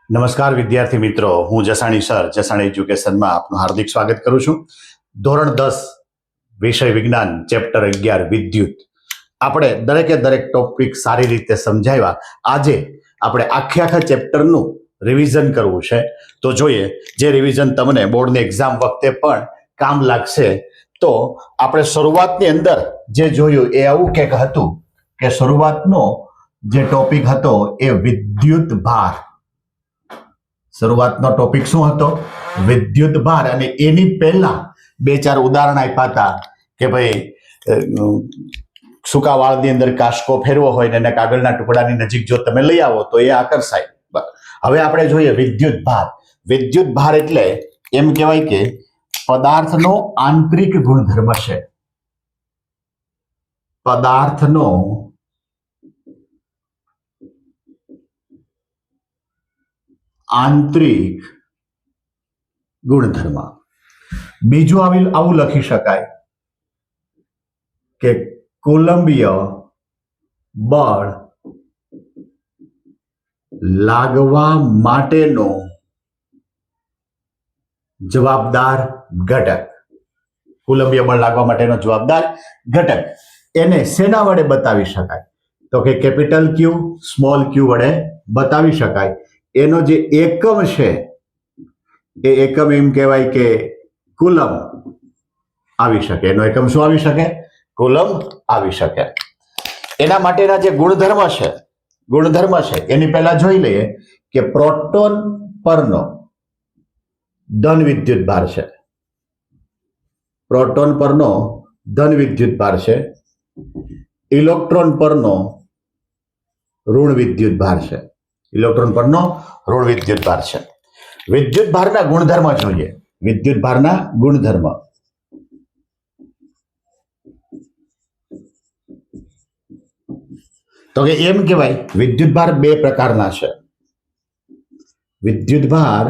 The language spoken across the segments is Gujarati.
નમસ્કાર વિદ્યાર્થી મિત્રો, હું જસાણી સર જસાણી એજ્યુકેશનમાં આપનું હાર્દિક સ્વાગત કરું છું. ધોરણ 10 વિષય વિજ્ઞાન ચેપ્ટર 11 વિદ્યુત. આપણે દરેક ટોપિક સારી રીતે સમજાવ્યા. આજે આપણે આખા ચેપ્ટરનું રિવિઝન કરવું છે. તો જોઈએ જે રિવિઝન તમને બોર્ડની એક્ઝામ વખતે પણ કામ લાગશે. તો આપણે શરૂઆતની અંદર જે જોયું એ આવું કંઈક હતું કે શરૂઆતનો જે ટોપિક હતો એ વિદ્યુત ભાર. શરૂઆતનો ટોપિક શું હતો? વિદ્યુત ભાર. અને એની પહેલા બે ચાર ઉદાહરણ આપ્યા હતા કે ભાઈ સૂકા વાળની અંદર કાસ્કો ફેરવો હોય ને એને કાગળના ટુકડાની નજીક જો તમે લઈ આવો તો એ આકર્ષાય. હવે આપણે જોઈએ વિદ્યુત ભાર. વિદ્યુત ભાર એટલે એમ કહેવાય કે પદાર્થનો આંતરિક ગુણધર્મ છે. પદાર્થનો આંતરિક ગુણધર્મ. બીજું આવું લખી શકાય કે કુલંબીય બળ લાગવા માટેનો જવાબદાર ઘટક. કુલંબીય બળ લાગવા માટેનો જવાબદાર ઘટક એને શેના વડે બતાવી શકાય? તો કે કેપિટલ ક્યુ સ્મોલ ક્યુ વડે બતાવી શકાય. એનો જે એકમ છે એ એકમ એમ કહેવાય કે કુલમ આવી શકે. એનો એકમ શું આવી શકે? કુલમ આવી શકે. એના માટેના જે ગુણધર્મ છે એની પહેલા જોઈ લઈએ કે પ્રોટોન પરનો ધન વિદ્યુત ભાર છે. પ્રોટોન પરનો ધન વિદ્યુત ભાર છે. ઇલેક્ટ્રોન પરનો ઋણ વિદ્યુત ભાર છે. ઇલેક્ટ્રોન પરનો ઋણ વિદ્યુત ભાર છે. વિદ્યુત ભારના ગુણધર્મ જોઈએ. વિદ્યુત ભારના ગુણધર્મ. તો કે એમ કહેવાય વિદ્યુત ભાર બે પ્રકારના છે. વિદ્યુત ભાર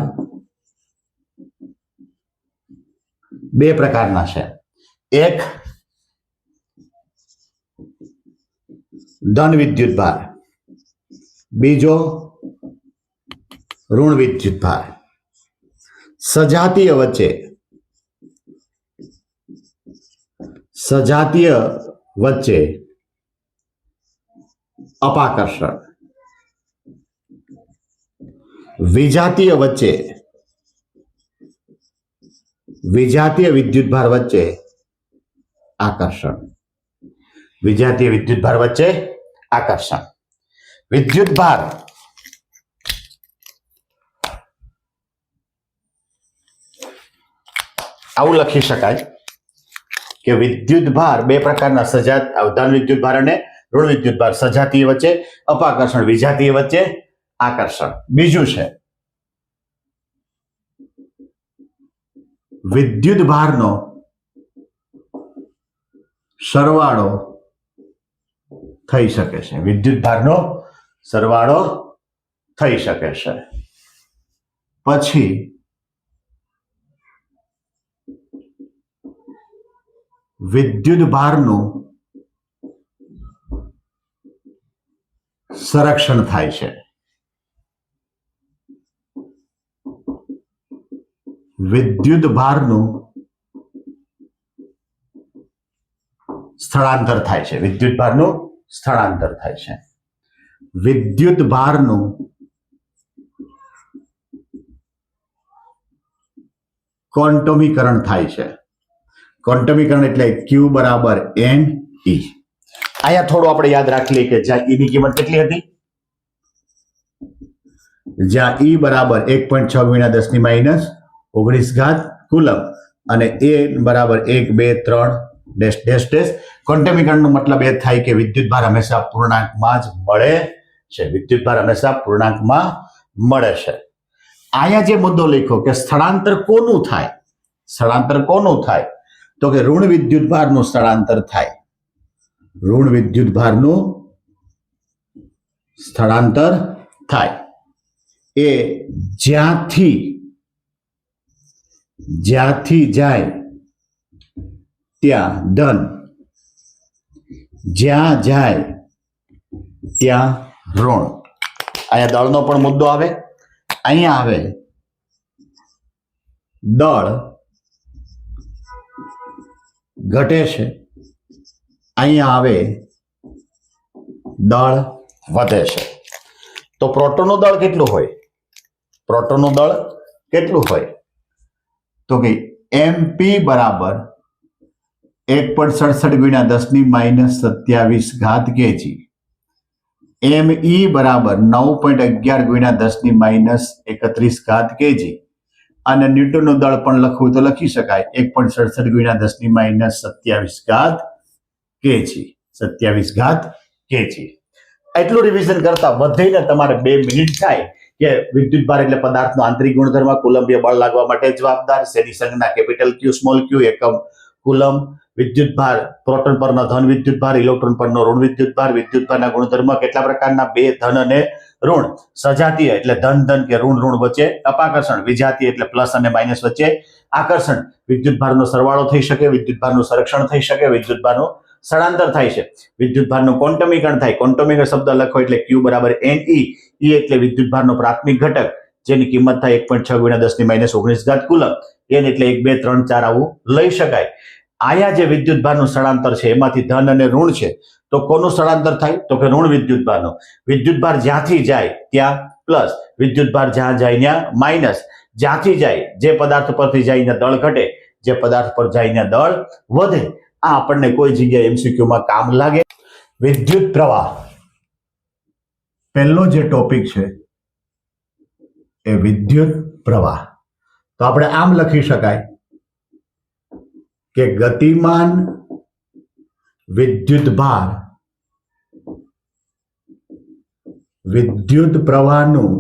બે પ્રકારના છે. એક ધન વિદ્યુત ભાર, બીજો ઋણ વિદ્યુત ભાર. સજાતીય વચ્ચે અપાકર્ષણ. વિજાતીય વિદ્યુત ભાર વચ્ચે આકર્ષણ. વિજાતીય વિદ્યુત ભાર વચ્ચે આકર્ષણ. વિદ્યુત ભાર આવું લખી શકાય કે વિદ્યુત ભાર બે પ્રકારના ધન વિદ્યુત ભાર અને ઋણ વિદ્યુત ભાર. સજાતીય વચ્ચે અપાકર્ષણ, વિજાતીય વચ્ચે આકર્ષણ. બીજું છે વિદ્યુત ભારનો સરવાળો થઈ શકે છે. વિદ્યુત ભારનો સરવાળો થઈ શકે છે. પછી વિદ્યુત ભારનું સંરક્ષણ થાય છે. વિદ્યુત ભારનું સ્થળાંતર થાય છે. વિદ્યુત ભારનું સ્થળાંતર થાય છે. વિદ્યુત ભારનું ક્વોન્ટમીકરણ થાય છે. ક્વોન્ટમીકરણ એટલે Q બરાબર n E. અહીંયા થોડું આપણે યાદ રાખી લઈએ કે જ્યાં E ની કિંમત કેટલી હતી? જ્યાં E બરાબર 1.6 × 10⁻⁹ કુલમ અને A બરાબર 1 2 3 .. ક્વોન્ટમીકરણનો મતલબ એ થાય કે વિદ્યુત ભાર હંમેશા પૂર્ણાંકમાં જ મળે છે. વિદ્યુત ભાર હંમેશા પૂર્ણાંકમાં મળે છે. અહીંયા જે મુદ્દો લખ્યો કે સ્થળાંતર કોનું થાય? સ્થળાંતર કોનું થાય? તો કે ઋણ વિદ્યુત ભારનું સ્થળાંતર થાય. ઋણ વિદ્યુત ભારનું સ્થળાંતર થાય. એ જ્યાંથી જાય ત્યાં ધન, જ્યાં જાય ત્યાં ઋણ. અહીંયા દળનો પણ મુદ્દો આવે. અહીંયા આવે દળ ઘટે છે, અહીંયા આવે દળ વધે છે. તો પ્રોટોનનું દળ કેટલું હોય? પ્રોટોનનું દળ કેટલું હોય? તો કે MP બરાબર 1.67 ગુણ્યા 10⁻27 kg, ME બરાબર 9.11 ગુણ્યા 10⁻31 kg, અને ન્યૂટનનું દળ પણ લખવું તો લખી શકાય 1.67 ગુણ્યા 10⁻27 kg, 27 kg. એટલું રિવિઝન કરતા વધીને તમારે 2 મિનિટ થાય કે વિદ્યુત ભાર એટલે પદાર્થનો આંતરિક ગુણધર્મ, કુલંબીય બળ લાગવા માટે જવાબદાર, શેની સંજ્ઞા કેપિટલ ક્યુ સ્મોલ ક્યુ, એકમ કુલમ, વિદ્યુત ભાર, પ્રોટોન પરનો ધન વિદ્યુત ભાર, ઇલેક્ટ્રોન પરનો ઋણ વિદ્યુત ભાર, વિદ્યુત ભારના ગુણધર્મ કેટલા પ્રકારના, 2 ધન અને ઋણ, સજાતીય એટલે ધન ધન કે ઋણ ઋણ વચ્ચે અપાકર્ષણ, વિજાતીય એટલે પ્લસ અને માઇનસ વચ્ચે આકર્ષણ, વિદ્યુત ભારનો સરવાળો થઈ શકે, વિદ્યુત ભારનું સંરક્ષણ થઈ શકે, વિદ્યુત ભારનું સ્થળાંતર થાય છે, વિદ્યુત ભારનું ક્વોન્ટમીકરણ થાય. ક્વોન્ટમીકરણ શબ્દ લખો એટલે Q બરાબર Ne, E એટલે વિદ્યુત ભારનો પ્રાથમિક ઘટક જેની કિંમત થાય 1.6 ગુણ્યા 10⁻19 કુલમ, N એટલે 1 2 3 4 આવું લઈ શકાય. આયા જે વિદ્યુત ભારનું સ્થળાંતર છે એમાંથી ધન અને ઋણ છે, તો કોનું સ્થળાંતર થાય? તો કે ઋણ વિદ્યુત ભારનું. વિદ્યુત ભાર જ્યાંથી જાય ત્યાં પ્લસ, વિદ્યુત ભાર જ્યાં જાય ત્યાં માઇનસ, જ્યાંથી જાય જે પદાર્થ પરથી જાય ત્યાં દળ ઘટે, જે પદાર્થ પર જાય ત્યાં દળ વધે. આ આપણને કોઈ જગ્યાએ MCQ માં કામ લાગે. વિદ્યુત પ્રવાહ પહેલો જે ટોપિક છે એ વિદ્યુત પ્રવાહ. તો આપણે આમ લખી શકાય કે ગતિમાન વિદ્યુત ભાર વિદ્યુત પ્રવાહનું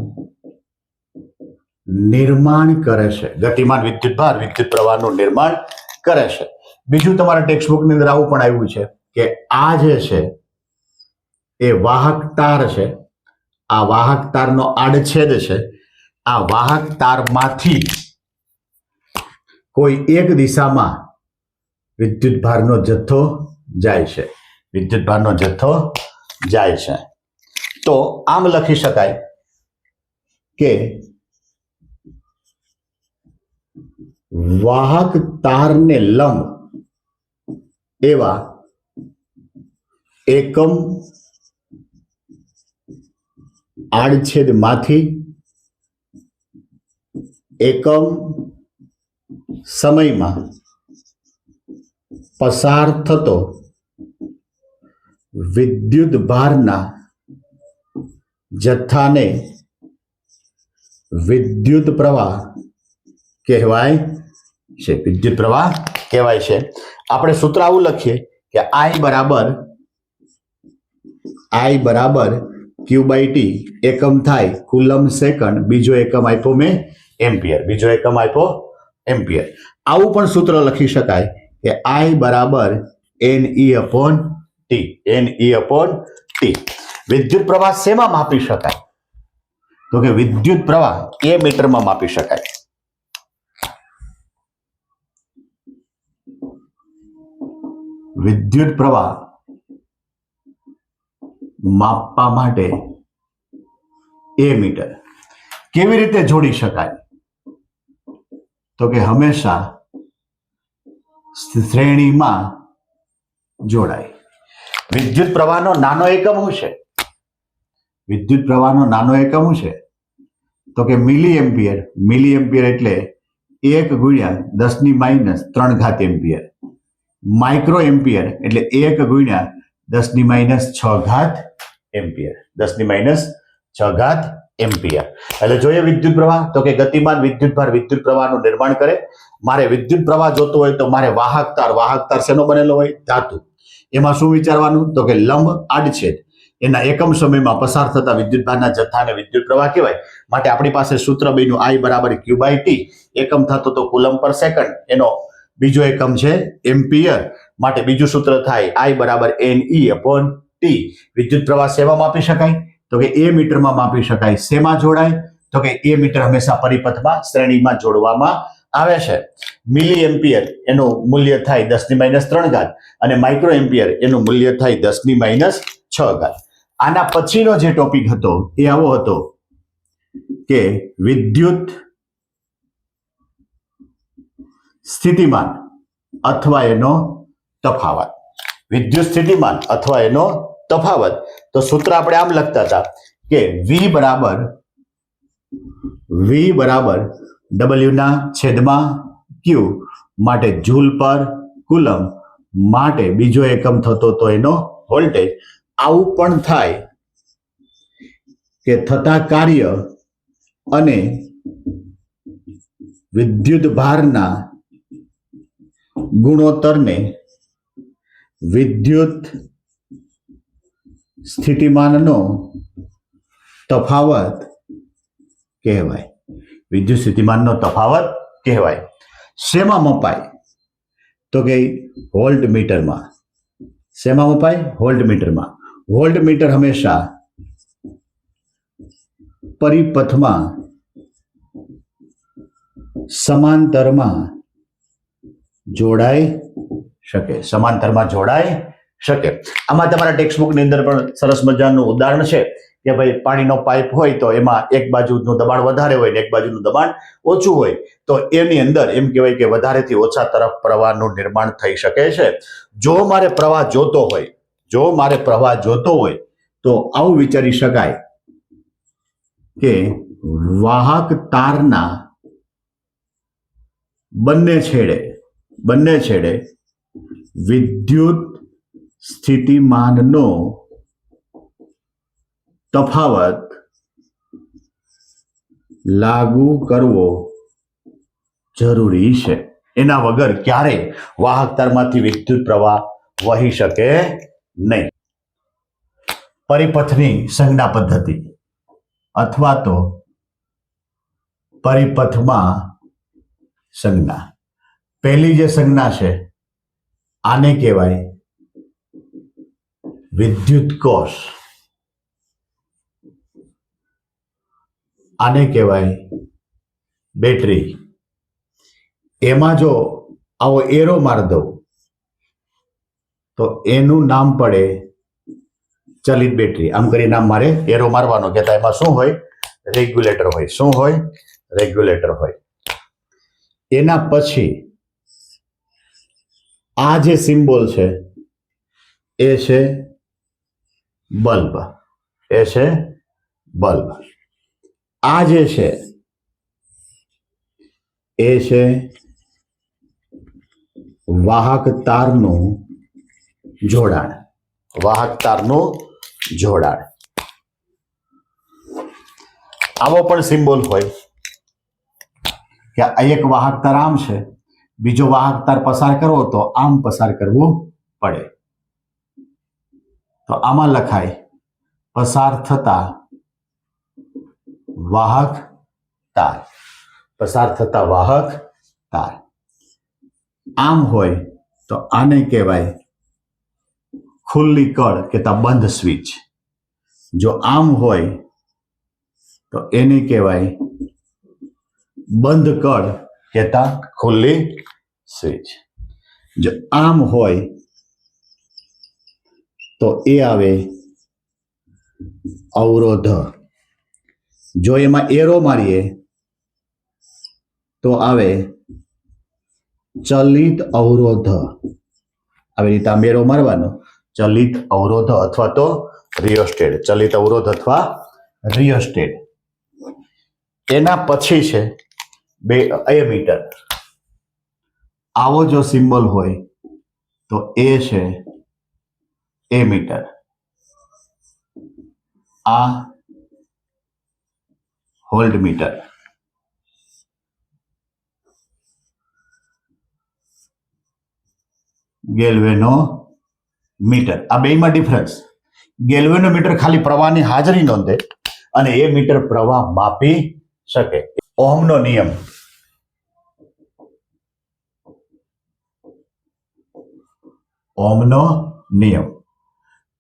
નિર્માણ કરે છે. ગતિમાન વિદ્યુત ભાર વિદ્યુત પ્રવાહનું નિર્માણ કરે છે. બીજું તમારા ટેક્સ્ટબુક ની અંદર આવું પણ આવ્યું છે કે આ જે છે એ વાહક તાર છે, આ વાહક તારનો આડછેદ છે, આ વાહક તારમાંથી કોઈ એક દિશામાં વિદ્યુત ભારનો જથ્થો જાય છે, વિદ્યુત ભારનો જથ્થો જાય છે. તો આમ લખી શકાય કે વાહક તારને લંબ એવા એકમ આડછેદમાંથી એકમ સમયમાં પસાર થતો વિદ્યુત ભારના જથ્થાને વિદ્યુત પ્રવાહ કહેવાય છે. વિદ્યુત પ્રવાહ કહેવાય છે. આપણે સૂત્ર આવું લખીએ કે I બરાબર Q/T એકમ થાય કુલમ સેકન્ડ, બીજો એકમ આપ્યો મેં એમ્પિયર, બીજો એકમ આપ્યો એમ્પિયર. આવું પણ સૂત્ર લખી શકાય કે I બરાબર Ne/T, Ne/T. વિદ્યુત પ્રવાહ શેમાં માપી શકાય? તો કે વિદ્યુત પ્રવાહ એ મીટરમાં માપી શકાય. વિદ્યુત પ્રવાહ માપવા માટે એ મીટર. કેવી રીતે જોડી શકાય? તો કે હંમેશા શ્રેણીમાં જોડાય. વિદ્યુત પ્રવાહનો નાનો એકમ શું છે? વિદ્યુત પ્રવાહનો નાનો એકમ શું છે? તો કે મિલી એમ્પિયર. મિલી એમ્પિયર એટલે 1 ગુણ્યા 10⁻³ એમ્પિયર. માઇક્રો એમ્પિયર એટલે 1 ગુણ્યા 10⁻6 એમ્પિયર, 10⁻6 એમ્પિયર. એટલે જોઈએ વિદ્યુત પ્રવાહ તો કે ગતિમાન વિદ્યુત ભાર વિદ્યુત પ્રવાહનું નિર્માણ કરે. મારે વિદ્યુત પ્રવાહ જોતો હોય તો મારે વાહક તાર શેનો બનેલો હોય? ધાતુ. એમાં શું વિચારવાનું? તો કે લંબ આડછેદ એના એકમ સમયમાં પસાર થતા વિદ્યુત ભારના જથ્થાને વિદ્યુત પ્રવાહ કહેવાય. માટે આપણી પાસે સૂત્ર બન્યું I બરાબર Q/T, એકમ થતો તો કુલમ પર સેકન્ડ, એનો બીજો એકમ છે એમ્પિયર. માટે બીજું સૂત્ર થાય I બરાબર Ne/T. વિદ્યુત પ્રવાહ શેમાં માપી શકાય? તો કે એ મીટરમાં માપી શકાય. શેમાં જોડાય? તો કે એ મીટર હંમેશા પરિપથમાં શ્રેણીમાં જોડવામાં આવે છે. મિલી એમ્પિયર એનું મૂલ્ય થાય 10⁻³ અને માઇક્રો એમ્પિયર એનું મૂલ્ય થાય 10⁻6. આના પછીનો જે ટોપિક હતો એ આવો હતો કે વિદ્યુત સ્થિતિમાન અથવા એનો તફાવત. વિદ્યુત સ્થિતિમાન અથવા એનો તફાવત. તો સૂત્ર આપણે આમ લખતા હતા કે V બરાબર W ના છેદમાં Q માટે જૂલ પર કુલમ માટે બીજો એકમ થતો તો એનો વોલ્ટેજ. આવું પણ થાય કે થતા કાર્ય અને વિદ્યુત ભારના ગુણોત્તરને વિદ્યુત સ્થિતિમાનનો તફાવત કહેવાય. વિદ્યુત સ્થિતિમાનનો તફાવત કહેવાય. શેમાં મપાય? તો કે વોલ્ટ મીટરમાં. શેમાં મપાય? વોલ્ટ મીટરમાં. વોલ્ટ મીટર હંમેશા પરિપથમાં સમાંતરમાં જોડાઈ શકે. સમાંતરમાં જોડાઈ શકે. આમાં તમારા ટેક્સ્ટબુકની અંદર પણ સરસ મજાનું ઉદાહરણ છે કે ભાઈ પાણીનો પાઇપ હોય તો એમાં એક બાજુનું દબાણ વધારે હોય ને એક બાજુનું દબાણ ઓછું હોય તો એની અંદર એમ કહેવાય કે વધારેથી ઓછા તરફ પ્રવાહનું નિર્માણ થઈ શકે છે. જો મારે પ્રવાહ જોતો હોય તો આવું વિચારી શકાય કે વાહક તારના બંને છેડે વિદ્યુત સ્થિતિમાનનો તફાવત લાગુ કરવો જરૂરી છે. એના વગર ક્યારેય વાહક તારમાંથી વિદ્યુત પ્રવાહ વહી શકે નહીં. પરિપથની સંજ્ઞા પદ્ધતિ અથવા તો પરિપથમાં સંજ્ઞા. પહેલી જે સંજ્ઞા છે આને કહેવાય વિદ્યુત કોષ. આને કહેવાય બેટરી. એમાં જો આવો એરો માર દઉં તો એનું નામ પડે ચલિત બેટરી. આમ કરી નામ મારે એરો મારવાનો કહેતા એમાં શું હોય? રેગ્યુલેટર હોય. શું હોય? રેગ્યુલેટર હોય. એના પછી આ જે સિમ્બોલ છે એ છે બલ્બ. આ જે છે એ છે વાહક તારનું જોડાણ. આવો પણ સિમ્બોલ હોય કે આ એક વાહક તાર આમ છે, બીજો વાહક તાર પસાર કરવો તો આમ પસાર કરવું પડે. તો આમાં લખાય પસાર થતા વાહક તાર. આમ હોય તો આને કહેવાય ખુલ્લી કળ કહેતા બંધ સ્વિચ. જો આમ હોય તો એને કહેવાય બંધ કળ કહેતા ખુલ્લી સ્વિચ. જો આમ હોય તો એ આવે અવરોધ. જો એમાં એરો મારીએ તો આવે ચલિત અવરોધ. આવી રીતે આમ એરો મારવાનો, ચલિત અવરોધ અથવા તો રિયોસ્ટેટ. ચલિત અવરોધ અથવા રિયોસ્ટેટ. એના પછી છે એમીટર. આવો જો સિમ્બોલ હોય તો એ છે એમીટર. આ વોલ્ટમીટર. ગેલ્વેનોમીટર. આ બેમાં ડિફરન્સ. ગેલ્વેનોમીટર ખાલી પ્રવાહની હાજરી નોંધે અને એ મીટર પ્રવાહ માપી શકે. ઓહમનો નિયમ.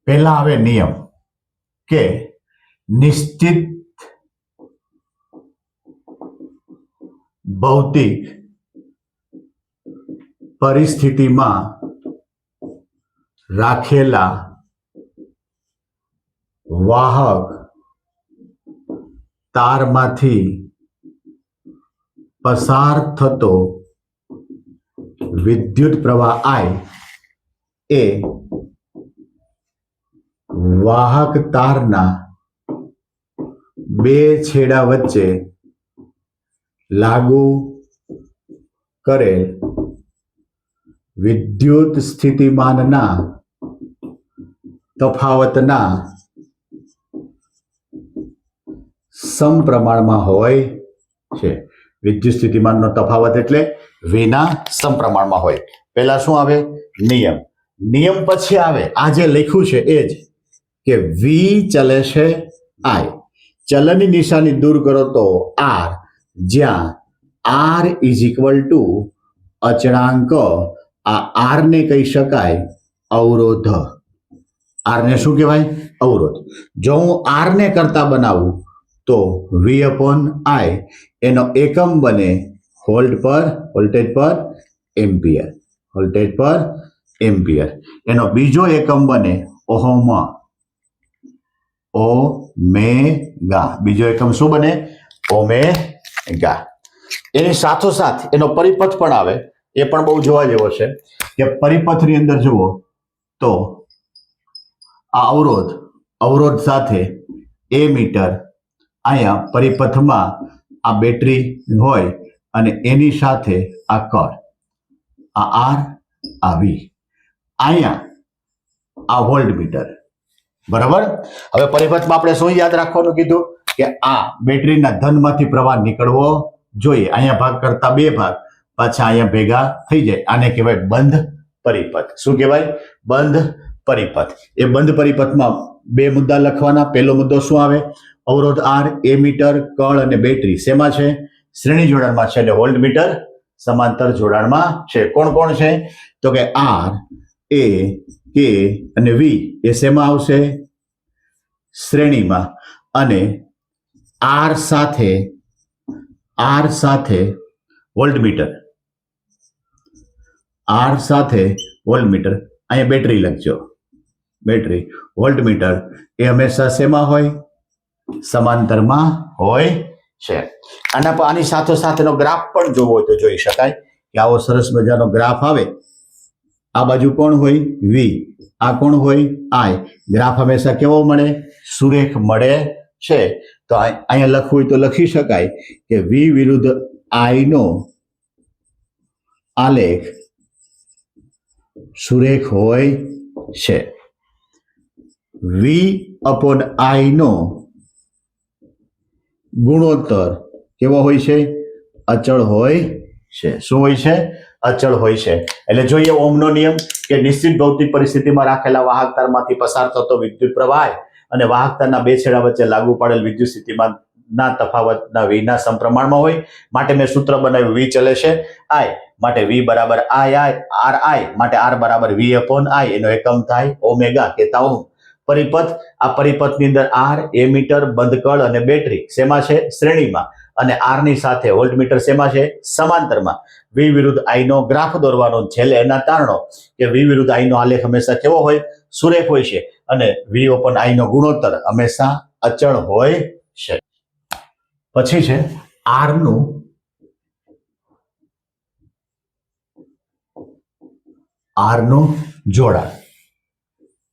પહેલા આવે નિયમ કે નિશ્ચિત ભૌતિક પરિસ્થિતિમાં રાખેલા વાહક તારમાંથી પસાર થતો વિદ્યુત પ્રવાહ I એ વાહક તારના બે છેડા વચ્ચે લાગુ કરેલ વિદ્યુત સ્થિતિમાનના તફાવતના સમપ્રમાણમાં હોય છે. વિદ્યુત સ્થિતિમાનનો તફાવત એટલે વિના સમપ્રમાણમાં હોય. પહેલા શું આવે? નિયમ. નિયમ પછી આવે આ જે લખ્યું છે એ જ કે વી ચલે છે I. ચલનની નિશાની દૂર કરો તો R, જ્યાં R ઇઝ ઇક્વલ ટુ અચળાંક. આ R ને કહી શકાય અવરોધ. R ને શું કહેવાય? અવરોધ. જો હું R ને કરતા બનાવું તો V upon I એનો એકમ બને વોલ્ટેજ પર એમ્પિયર. વોલ્ટેજ પર એમ્પિયર. એનો બીજો એકમ બને ઓહમ. ઓમેગા. બીજો એકમ શું બને? ઓમેગા. એની સાથોસાથ એનો પરિપથ પણ આવે. એ પણ બહુ જોવા જેવો છે કે પરિપથની અંદર જુઓ તો આ અવરોધ સાથે એ મીટર, અહીંયા પરિપથમાં આ બેટરી હોય અને એની સાથે આ કળ, આ R, આ V, અહીંયા આ વોલ્ટ મીટર. બરાબર. હવે પરિપથમાં આપણે શું યાદ રાખવાનું કીધું કે આ બેટરીના ધનમાંથી પ્રવાહ નીકળવો જોઈએ. અહીંયા ભાગ કરતા બે ભાગ પાછા અહીંયા ભેગા થઈ જાય. આને કહેવાય બંધ પરિપથ. શું કહેવાય? બંધ પરિપથ. એ બંધ પરિપથમાં બે મુદ્દા લખવાના. પહેલો મુદ્દો શું આવે? અવરોધ R, એ મીટર, કળ અને બેટરી શેમાં છે? શ્રેણી જોડાણમાં છે. એટલે વોલ્ટ મીટર સમાંતર જોડાણમાં છે. કોણ કોણ છે? તો કે R, A, K અને V એ શેમાં આવશે? શ્રેણીમાં. અને R સાથે વોલ્ટમીટર. R સાથે વોલ્ટમીટર. અહીંયા બેટરી લખજો. બેટરી વોલ્ટમીટર એ હંમેશા શેમાં હોય? સમાંતરમાં હોય છે. આની સાથોસાથનો ગ્રાફ પણ જોવો હોય તો જોઈ શકાય કે આવો સરસ મજાનો ગ્રાફ આવે. આ બાજુ કોણ હોય? V. આ કોણ હોય? I. ગ્રાફ હંમેશા કેવો મળે? સુરેખ મળે છે. તો અહીંયા લખવું હોય તો લખી શકાય કે V વિરુદ્ધ I નો આલેખ સુરેખ હોય છે. V upon I નો ગુણોત્તર કેવો હોય છે? અચળ હોય છે. શું હોય છે? અચળ હોય છે. એટલે જોઈએ ઓહમનો નિયમ કે નિશ્ચિત ભૌતિક પરિસ્થિતિમાં રાખેલા વાહક તારમાંથી પસાર થતો વિદ્યુત પ્રવાહ અને વાહક તારના બે છેડા વચ્ચે લાગુ પાડેલ વિદ્યુત સ્થિતિમાનના તફાવતના વિના સમપ્રમાણમાં હોય. માટે મેં સૂત્ર બનાવ્યું V ચલે છે I. માટે V બરાબર RI. માટે R બરાબર V upon I. એનો એકમ થાય ઓમેગા કહેતા ઓહમ. પરિપથ. આ પરિપથની અંદર R, એ મીટર, બંધકળ અને બેટરી શેમાં છે? શ્રેણીમાં. અને R ની સાથે વોલ્ટમીટર શેમાં છે? સમાંતરમાં. V વિરુદ્ધ I નો ગ્રાફ દોરવાનો. છેલ્લે એના તારણો કે V વિરુદ્ધ I નો આલેખ હંમેશા કેવો હોય? સુરેખ હોય છે. અને V upon I નો ગુણોત્તર હંમેશા અચળ હોય છે. પછી છે R નું જોડાણ.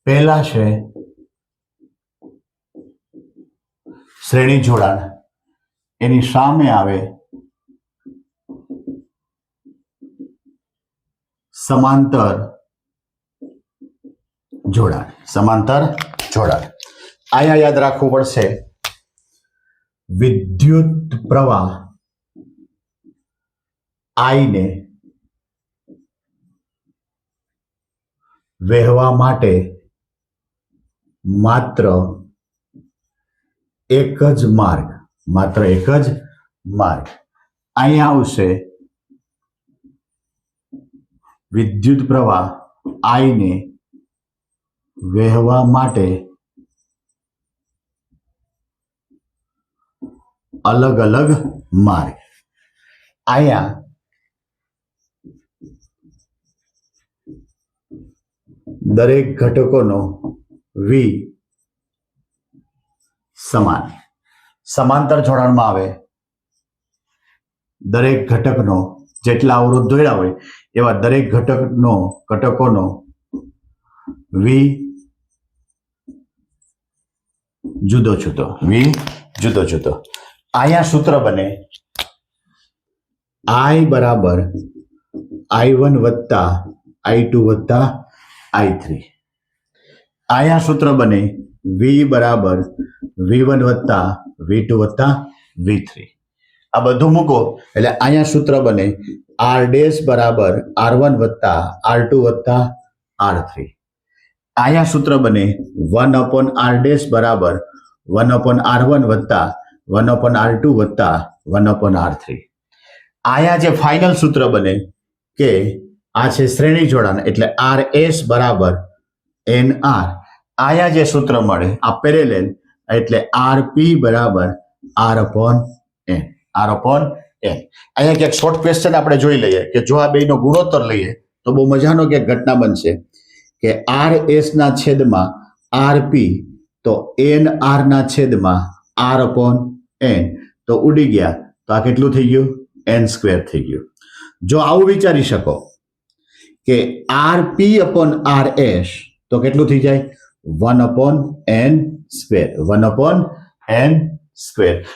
પહેલા છે શ્રેણી જોડાણ. એની સામે આવે સમાંતર જોડાણ. અહીંયા યાદ રાખવું પડશે વિદ્યુત પ્રવાહ I ને વહેવા માટે માત્ર એક જ માર્ગ. અહીંયા આવશે વિદ્યુત પ્રવાહ I ને વહેવા માટે અલગ અલગ માર્ગ. અહીંયા દરેક ઘટકોનો V સમાન. સમાંતર જોડાણમાં આવે દરેક ઘટકનો જેટલા અવરોધ દોર્યા હોય એવા દરેક ઘટકોનો વી જુદો જુદો અહીંયા સૂત્ર બને I બરાબર I1 વત્તા I2 વત્તા I3. અહીંયા સૂત્ર બને V બરાબર V1 વત્તા V2 વત્તા V3. આ બધું મૂકો એટલે અહીંયા સૂત્ર બને R ડેશ બરાબર R1 વત્તા R2 વત્તા R3. અહીંયા સૂત્ર બને 1/R ડેશ બરાબર 1/R1 વત્તા 1/R2 વત્તા 1/R3. અહીંયા જે ફાઇનલ સૂત્ર બને કે આ છે શ્રેણી જોડાણ એટલે RS બરાબર NR. અહીંયા જે સૂત્ર મળે આ પેરેલેલ એટલે RP બરાબર R/N. અહીંયા ક્યાંક શોર્ટ ક્વેશ્ચન આપણે જોઈ લઈએ કે જો આ બેનો ગુણોત્તર લઈએ તો બહુ મજાનો ક્યાંક ઘટના બનશે કે RS ના છેદમાં RP તો NR ના છેદમાં R/N તો ઉડી ગયા તો આ કેટલું થઈ ગયું n² થઈ ગયું. જો આવું વિચારી શકો કે RP/RS તો કેટલું થઈ જાય 1/n².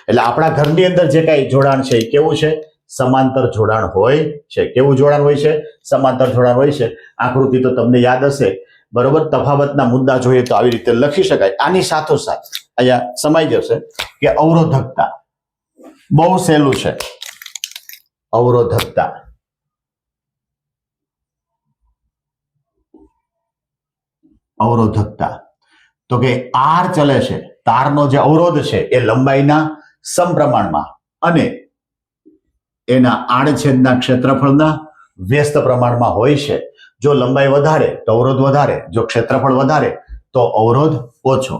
એટલે આપણા ઘરની અંદર જે કઈ જોડાણ છે એ કેવું છે સમાંતર જોડાણ હોય છે. કેવું જોડાણ હોય છે સમાંતર જોડાણ હોય છે. આકૃતિ તો તમને યાદ હશે બરોબર. તફાવતના મુદ્દા જોઈએ તો આવી રીતે લખી શકાય. આની સાથોસાથ અહીંયા સમાઈ જશે કે અવરોધકતા બહુ સહેલું છે. અવરોધકતા તો કે R ચલે છે તારનો જે અવરોધ છે એ લંબાઈના સમપ્રમાણમાં અને એના આડછેદના ક્ષેત્રફળના વ્યસ્ત પ્રમાણમાં હોય છે. જો લંબાઈ વધારે તો અવરોધ વધારે, જો ક્ષેત્રફળ વધારે તો અવરોધ ઓછો.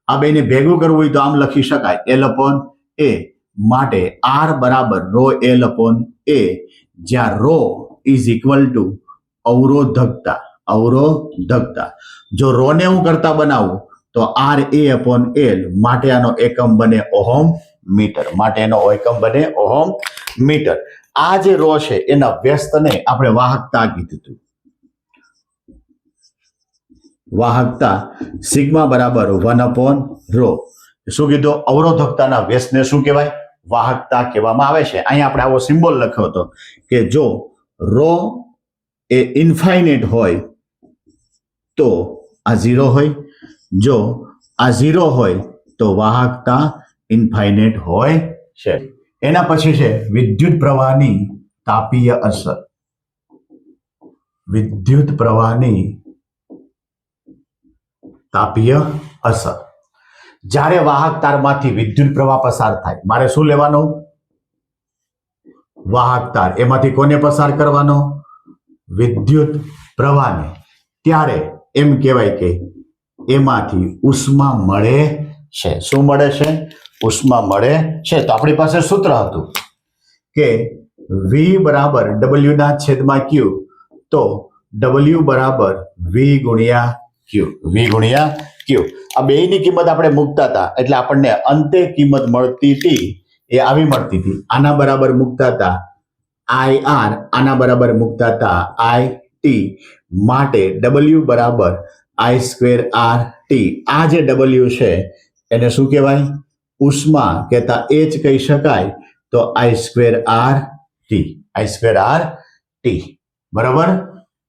આ બેને ભેગું કરવું હોય તો આમ લખી શકાય L/A. માટે R બરાબર ρL/A જ્યાં ρ ઇઝ ઇક્વલ ટુ અવરોધકતા. જો ρ ને હું કરતા બનાવું તો RA/L માટે આનો એકમ બને ઓહમ મીટર. આ જે ρ છે એના વ્યસ્તને આપણે વાહકતા કીધું હતું. વાહકતા સિગ્મા બરાબર 1/ρ. શું કીધું અવરોધકતાના વ્યસ્તને શું કહેવાય વાહકતા કહેવામાં આવે છે. અહીંયા આપણે આવો સિમ્બોલ લખ્યો હતો કે જો ρ એ ઇન્ફાઇનાઇટ હોય તો આ 0 હોય, જો આ 0 હોય તો વાહકતા ઇન્ફાઇનાઇટ હોય છે. એના પછી છે વિદ્યુત પ્રવાહની તાપીય અસર. જ્યારે વાહક તારમાંથી વિદ્યુત પ્રવાહ પસાર થાય મારે શું લેવાનું વાહક તાર એમાંથી કોને પસાર કરવાનો વિદ્યુત પ્રવાહને. ત્યારે એમ કહેવાય કે એમાંથી ઉષ્મા મળે છે. શું મળે છે ઉષ્મા મળે છે. તો આપણી પાસે સૂત્ર હતું કે V બરાબર W ના છેદમાં Q તો W બરાબર V ગુણ્યા Q. આ બેયની કિંમત આપણે મૂકતા હતા એટલે આપણને અંતે કિંમત મળતી હતી એ આવી મળતી હતી. આના બરાબર મૂકતા હતા IR, આના બરાબર મૂકતા હતા IT. માટે W બરાબર I²RT. આ જે W છે એને શું કહેવાય ઉષ્મા કહેતા એ જ કહી શકાય તો I²RT. બરાબર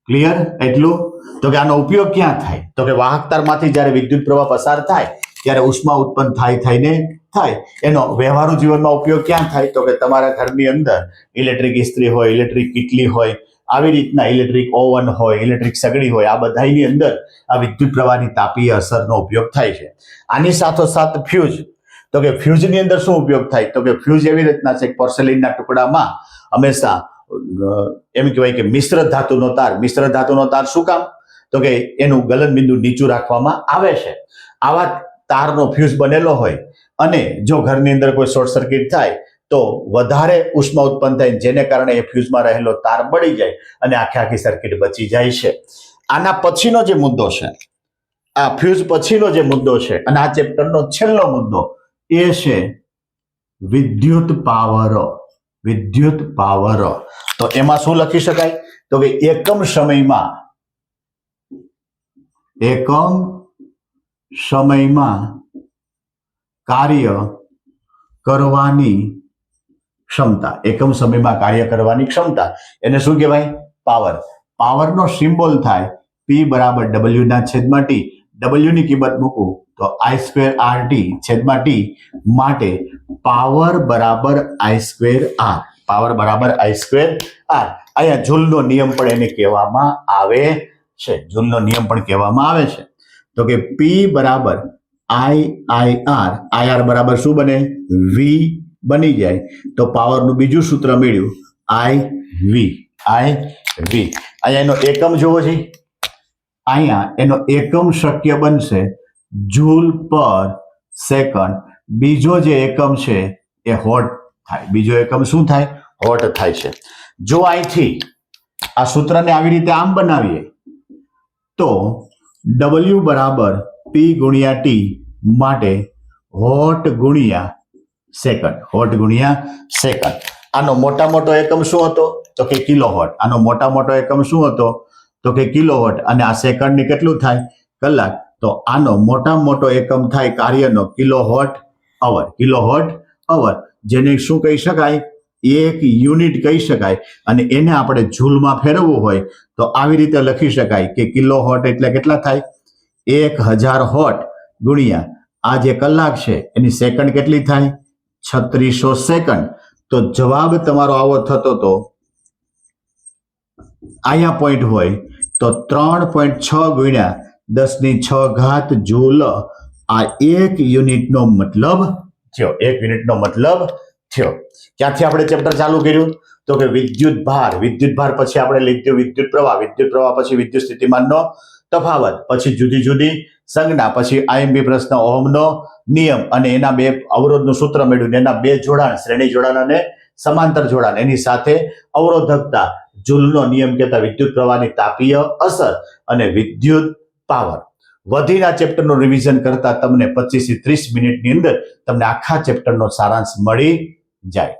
ક્લિયર. એટલું તો કે આનો ઉપયોગ ક્યાં થાય તો કે વાહકતારમાંથી જ્યારે વિદ્યુત પ્રવાહ પસાર થાય ત્યારે ઉષ્મા ઉત્પન્ન થાય. એનો વ્યવહારુ જીવનમાં ઉપયોગ ક્યાં થાય તો કે તમારા ઘરની અંદર ઇલેક્ટ્રિક ઇસ્ત્રી હોય, ઇલેક્ટ્રિક કેટલી હોય, આવી રીતના ઇલેક્ટ્રિક ઓવન હોય, ઇલેક્ટ્રિક સગડી હોય, આ બધાની અંદર આ વિદ્યુત પ્રવાહની તાપીય અસરનો ઉપયોગ થાય છે. આની સાથોસાથ ફ્યુઝ તો કે ફ્યુઝની અંદર શું ઉપયોગ થાય તો કે ફ્યુઝ એવી રીતના છે પોર્સેલિનના ટુકડામાં હંમેશા એમ કહેવાય કે મિશ્ર ધાતુનો તાર શું કામ તો કે એનું ગલન બિંદુ નીચું રાખવામાં આવે છે. આવા તારનો ફ્યુઝ બનેલો હોય અને જો ઘરની અંદર કોઈ શોર્ટ સર્કિટ થાય તો વધારે ઉષ્મા ઉત્પન્ન થાય જેને કારણે એ ફ્યુઝમાં રહેલો તાર બળી જાય અને આખી સર્કિટ બચી જાય છે. આના પછીનો જે મુદ્દો છે આ ફ્યુઝ પછીનો જે મુદ્દો છે અને આ ચેપ્ટરનો છેલ્લો મુદ્દો એ છે વિદ્યુત પાવર. વિદ્યુત પાવર તો એમાં શું લખી શકાય? તો કે એકમ સમયમાં કાર્ય કરવાની ક્ષમતા. એકમ સમયમાં કાર્ય કરવાની ક્ષમતા એને શું કહેવાય? પાવર. પાવરનો સિમ્બોલ થાય P બરાબર W ના છેદમાં T. W ની કિંમત મૂકું તો I² RT છેદમાં T માટે પાવર બરાબર I² R. પાવર બરાબર I² R. અહીંયા જૂલનો નિયમ પણ એને કહેવામાં આવે છે. જૂલનો નિયમ પણ કહેવામાં આવે છે. તો કે P બરાબર IR. IR બરાબર શું બને? V બની જાય. તો પાવરનું બીજું સૂત્ર મળ્યું IV. અહીંયા એનો એકમ જોવો છે. અહીંયા એનો એકમ શક્ય બનશે જૂલ પર સેકન્ડ. બીજો જે એકમ છે એ વોટ થાય. બીજો એકમ શું થાય? વોટ થાય છે. જો અહીંથી આ સૂત્રને આવી રીતે આમ બનાવીએ તો W બરાબર P ગુણ્યા T માટે વોટ ગુણ્યા સેકન્ડ. વોટ ગુણ્યા સેકન્ડ. આનો મોટા મોટો એકમ શું હતો? તો કે કિલોવોટ. આનો મોટા મોટો એકમ શું હતો? તો કે કિલોવોટ. અને આ સેકન્ડની કેટલું થાય? કલાક. તો આનો મોટામાં મોટો એકમ થાય કાર્યનો કિલોવોટ અવર. કિલોવોટ અવર જેને શું કહી શકાય? એક યુનિટ કહી શકાય. અને એને આપણે જૂલમાં ફેરવવું હોય તો આવી રીતે લખી શકાય કે કિલોવોટ એટલે કેટલા થાય? 1000 વોટ ગુણ્યા આ જે કલાક છે એની સેકન્ડ કેટલી થાય? 3600 સેકન્ડ. તો જવાબ તમારો આવો થતો તો અહીંયા પોઈન્ટ હોય તો 3.6 ગુણ્યા 10⁶ જૂલ. આ એક યુનિટનો મતલબ થયો. એક યુનિટનો મતલબ થયો. ક્યાંથી આપણે ચેપ્ટર ચાલુ કર્યું? તો કે વિદ્યુત ભાર. વિદ્યુત ભાર પછી આપણે લીધું વિદ્યુત પ્રવાહ. વિદ્યુત પ્રવાહ પછી વિદ્યુત સ્થિતિમાનનો તફાવત. પછી જુદી જુદી સંજ્ઞા. પછી IMP પ્રશ્ન, ઓહમનો નિયમ અને એના બે અવરોધનું સૂત્ર મળ્યું. એના બે જોડાણ, શ્રેણી જોડાણ અને સમાંતર જોડાણ. એની સાથે અવરોધકતા, જૂલનો નિયમ કહેતા વિદ્યુત પ્રવાહની તાપીય અસર અને વિદ્યુત પાવર. વધીના ચેપ્ટરનું રિવિઝન કરતા તમને 25 થી 30 મિનિટની અંદર તમને આખા ચેપ્ટરનો સારાંશ મળી જાય.